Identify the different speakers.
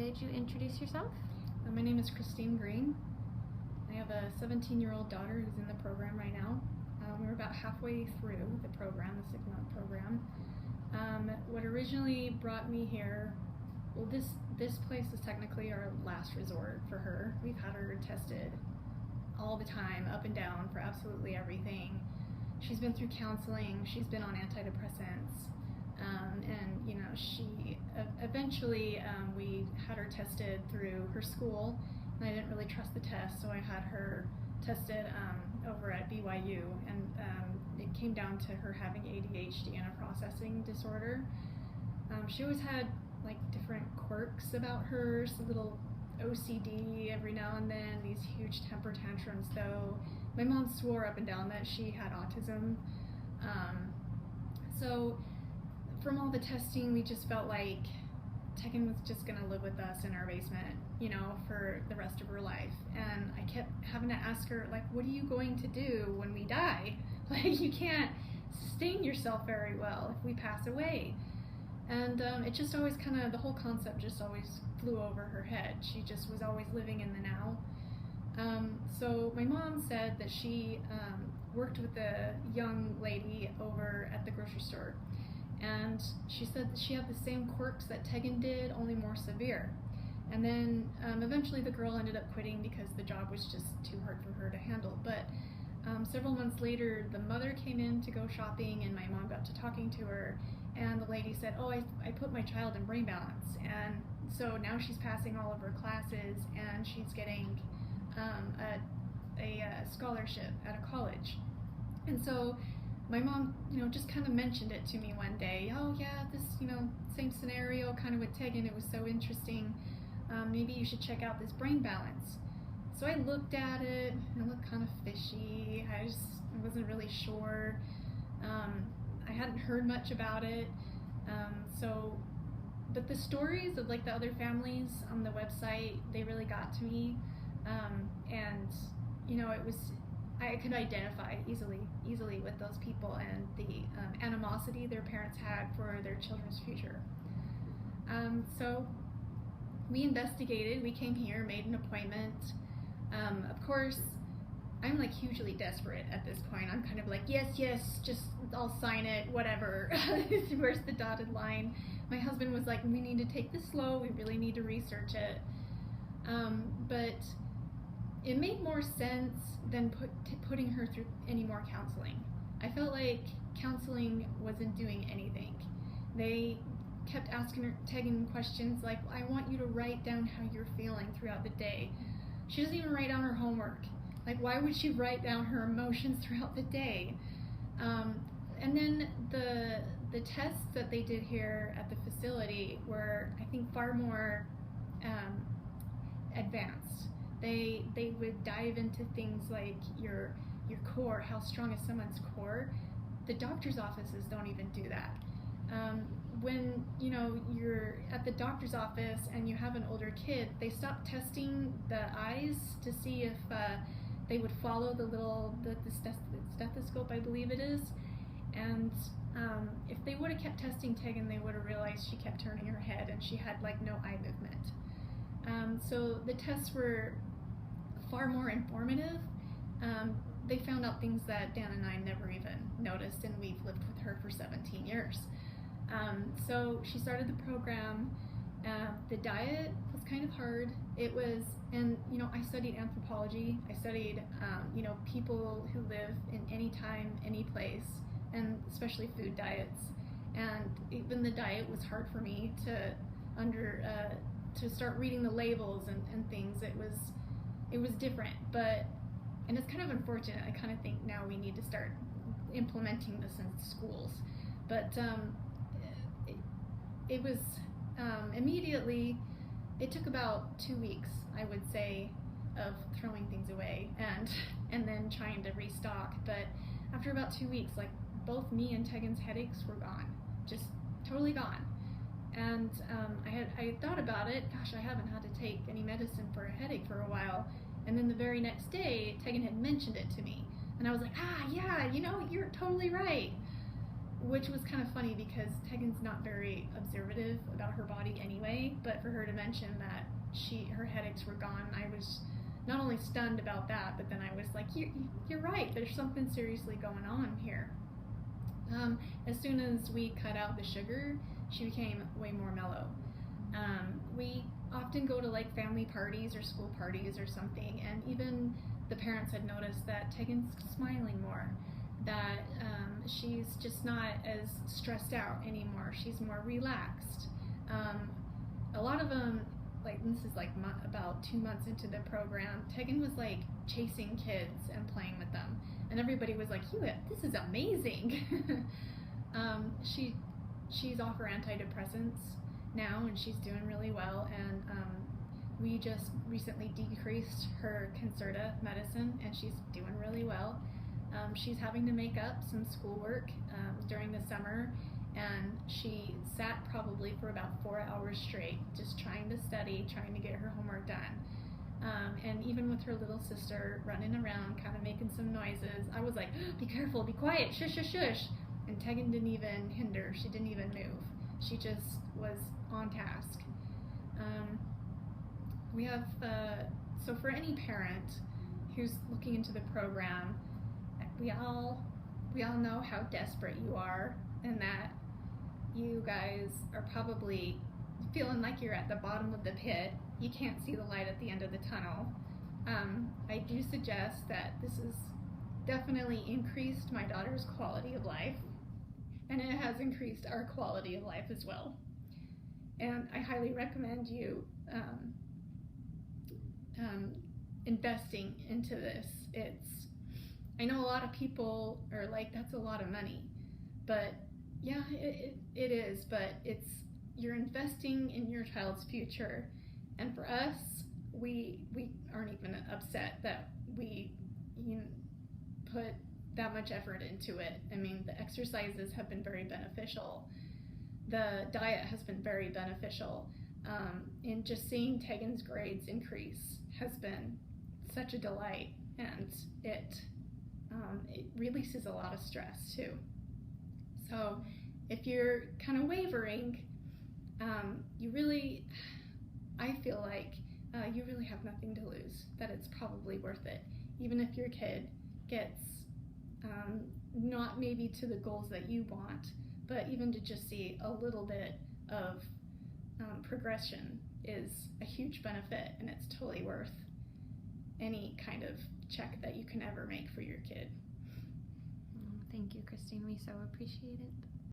Speaker 1: could you introduce yourself?
Speaker 2: My name is Christine Green. I have a 17-year-old daughter who's in the program right now. We're about halfway through the program, the 6-month program. What originally brought me here, well, this place is technically our last resort for her. We've had her tested all the time, up and down, for absolutely everything. She's been through counseling, she's been on antidepressants, and you know, she eventually we had her tested through her school, and I didn't really trust the test, so I had her tested over at BYU, and it came down to her having ADHD and a processing disorder. She always had like different quirks about her, a little OCD every now and then, these huge temper tantrums though. My mom swore up and down that she had autism. So from all the testing, we just felt like Teghan was just gonna live with us in our basement, you know, for the rest of her life. And I kept having to ask her, like, what are you going to do when we die? Like, you can't sustain yourself very well if we pass away. And it just always kind of, the whole concept just always flew over her head. She just was always living in the now. So my mom said that she worked with a young lady over at the grocery store, and she said that she had the same quirks that Teghan did, only more severe. And then eventually the girl ended up quitting because the job was just too hard for her to handle. But several months later, the mother came in to go shopping, and my mom got to talking to her, and the lady said, oh, I put my child in brain balance, and so now she's passing all of her classes, and she's getting a scholarship at a college. And so my mom, you know, just kind of mentioned it to me one day. Oh yeah, this, you know, same scenario kind of with Teghan. It was so interesting. Maybe you should check out this brain balance. So I looked at it, and it looked kind of fishy. I wasn't really sure. I hadn't heard much about it. But the stories of like the other families on the website, they really got to me. And you know, I could identify easily with those people and the animosity their parents had for their children's future. So we investigated, we came here, made an appointment. Of course, I'm like hugely desperate at this point. I'm kind of like, yes, just I'll sign it, whatever. Where's the dotted line? My husband was like, we need to take this slow, we really need to research it. But it made more sense than putting her through any more counseling. I felt like counseling wasn't doing anything. They kept asking her, Teghan, questions like, I want you to write down how you're feeling throughout the day. She doesn't even write down her homework. Like, why would she write down her emotions throughout the day? And then the tests that they did here at the facility were, I think, far more advanced. They would dive into things like your core, how strong is someone's core. The doctor's offices don't even do that. When you know you're at the doctor's office and you have an older kid, they stop testing the eyes to see if they would follow the stethoscope, I believe it is. And if they would have kept testing Teghan, they would have realized she kept turning her head and she had like no eye movement. So the tests were far more informative. They found out things that Dan and I never even noticed, and we've lived with her for 17 years. So she started the program. The diet was kind of hard. It was, and you know, I studied anthropology. I studied, you know, people who live in any time, any place, and especially food diets. And even the diet was hard for me to start reading the labels and things. It was different, and it's kind of unfortunate. I kind of think now we need to start implementing this in schools. But it was immediately, it took about 2 weeks, I would say, of throwing things away and then trying to restock. But after about 2 weeks, like, both me and Teghan's headaches were gone, just totally gone. And I had thought about it. Gosh, I haven't had to take any medicine for a headache for a while. And then the very next day, Teghan had mentioned it to me, and I was like, yeah, you know, you're totally right. Which was kind of funny because Teghan's not very observative about her body anyway, but for her to mention that her headaches were gone, I was not only stunned about that, but then I was like, you're right, there's something seriously going on here. As soon as we cut out the sugar, she became way more mellow. We often go to like family parties or school parties or something, and even the parents had noticed that Teghan's smiling more, that she's just not as stressed out anymore. She's more relaxed. A lot of them, like this is like about 2 months into the program, Teghan was like chasing kids and playing with them, and everybody was like, this is amazing. She's off her antidepressants now, and she's doing really well, and we just recently decreased her Concerta medicine, and she's doing really well. She's having to make up some schoolwork during the summer, and she sat probably for about 4 hours straight just trying to study, trying to get her homework done. And even with her little sister running around kind of making some noises, I was like, be careful, be quiet, shush, shush, shush. And Teghan didn't even hinder, she didn't even move. She just was on task. We have, so for any parent who's looking into the program, we all know how desperate you are, and that you guys are probably feeling like you're at the bottom of the pit. You can't see the light at the end of the tunnel. I do suggest that this has definitely increased my daughter's quality of life, and it has increased our quality of life as well. And I highly recommend you investing into this. I know a lot of people are like, that's a lot of money, but yeah, it is, but you're investing in your child's future. And for us, we aren't even upset that we put that much effort into it. I mean, the exercises have been very beneficial. The diet has been very beneficial. And just seeing Teghan's grades increase has been such a delight, and it releases a lot of stress too. So if you're kind of wavering, I feel like you really have nothing to lose, that it's probably worth it. Even if your kid gets not maybe to the goals that you want, but even to just see a little bit of progression is a huge benefit, and it's totally worth any kind of check that you can ever make for your kid.
Speaker 1: Thank you, Christine. We so appreciate it.